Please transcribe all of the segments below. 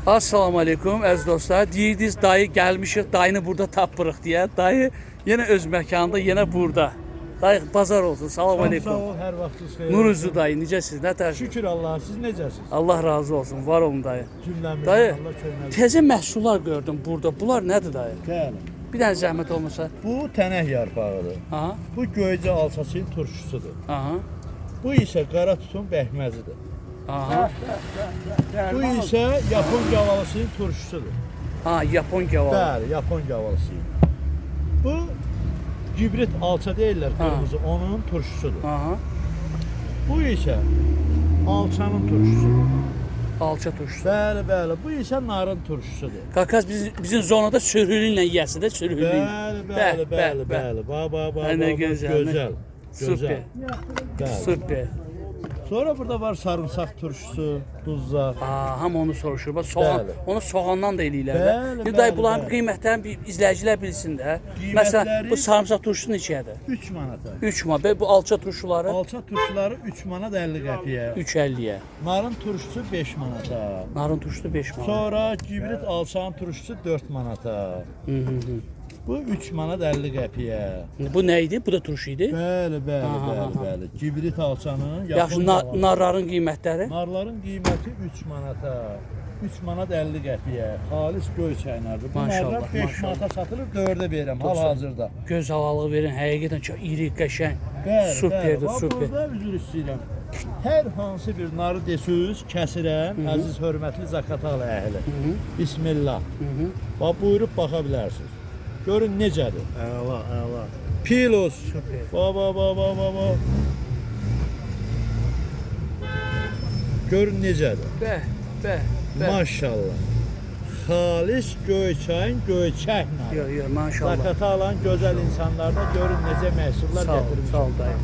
Assalamu aleykum əziz dostlar. Deyirdiniz dayı gəlmişik, dayını burada tapırıq deyə. Dayı yenə öz məkanında, yenə burada. Dayı bazar olsun. Salam aleykum. Sağ ol, hər vaxtınız xeyir. Nur üzlü dayı, necəsiniz? Nə tərcih? Şükür Allah'a, siz necəsiniz? Allah razı olsun. Var olun dayı. Cümləmiz Dayı, Allah kömək. təzə məhsullar gördüm burada. Bunlar nədir dayı? Bəli. Bir dənə zəhmət olmasa. Bu tənək yarpağıdır. Aha, Bu göycə alçasının turşusudur. aha, Bu isə qara tutun bəhməzidir. aha. Bu isə Yapon gavalısının turşusudur. Ha, Yapon gavalı. Bəli, Yapon gavalısıdır. Bu gibrit alça deyirlər qırmızı, onun turşusudur. Aha. Bu isə alçanın turşusudur. Alça turşusu. Bəli, bəli. Bu isə narın turşusudur. Qaqaz bizim zonada sürhülü ilə yiyəsi də sürhülü. Bəli, bəli, bəli, bəli. Nə gözəl, gözəl. Super. Bəli. Süper. Sonra burada var sarımsaq turşusu, duzlar. Aa, hamı onu soruşur. Bax soğan, Bəli. onu soğandan da eləyirlər. Bəli, Bir day bəli, bunların bəli. qiymətlərini bir izləyicilər bilsin də. Qiymətləri- Məsələn, bu sarımsaq turşusu neçədir? 3 manata. 3 manat. Bu alça turşuları Alça turşuları 3 manat 50 qəpiyə. 3.50-yə. Narın turşusu 5 manata. Narın turşusu 5 manat. Sonra gibrit alçanın turşusu 4 manata. Hı. Bu 3 manat 50 qəpiyə. Bu nə idi? Bu da turşu idi. Bəli, bəli, Aha, bəli, aha. bəli. Gibrit alçanın, Yaxşı, narların qiymətləri? Narların qiyməti 3 manata. 3 manat 50 qəpiyə. Xalis göy çaylardır. Bu Maşallah, narlar 5 maşallah. manata satılır, 4-ə verirəm hal-hazırda. Göz halalığı verin. Həqiqətən çox iri, qəşəng. Bəli, Superdir, bəli. super. Burada üzr istəyirəm. Hər hansı bir narı desüz, kəsirəm, əziz hörmətli Zaqatala əhli. Bismillah. Bax buyurub baxa bilərsiniz. Görün necədir. Əla, əla. Pilos. Super. Ba. Görün necədir. Bəh. Maşallah. Xalis Göyçayın Göyçək narı. Yox, maşallah. Zaqatalan gözəl insanlarda görün necə məhsullar Sağ ol, gətirmişlər. sağ ol dayı.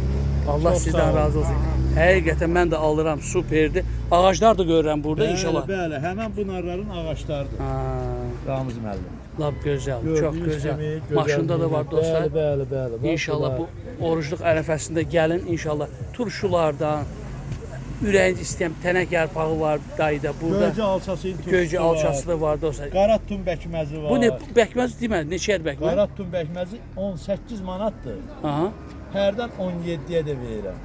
Allah Çox sağ sizdən ol. razı olsun. Həqiqətən mən də alıram, superdir. Ağaclar da görürəm burada inşallah. Bəli, həmən bu narların ağaclarıdır. Ha, Ramiz müəllim. lap gözəl, çox Gördüyünüz gözəl. kimi Maşında da var dostlar. Bəli. Bax, İnşallah bunlar. bu orucluq ərəfəsində gəlin inşallah. Turşulardan, ürəyiniz istəyən tənək yarpağı var dayıda burada. Göycə alçasının turşusu Göycə alçası da var dostlar. Qara tun bəkməzi var. Bu ne bəkməz deməli, neçədir bəkməz? Qara tun bəkməzi 18 manatdır. Aha. Hərdən 17-yə də verirəm.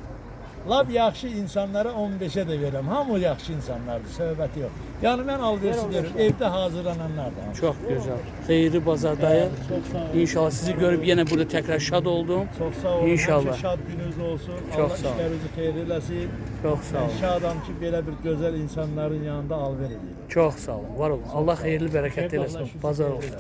Lap yaxşı insanlara 15-ə də verirəm. Hamı yaxşı insanlardır, söhbəti yox. Yəni mən alversi deyirəm, evdə hazırlananlardır. Çox gözəl. Xeyirli bazar dayı. Çox sağ olun. İnşallah sizi görüb yenə burada təkrar şad oldum. Çox sağ olun. İnşallah. Həmişə şad gününüz olsun. Çox Allah sağ olun. işlərinizi xeyir eləsin. Çox sağ Mən olun. şadam ki, belə bir gözəl insanların yanında alver edirəm. Çox sağ olun. Var olun. Allah xeyirli bərəkət eləsin. Bazar olsun.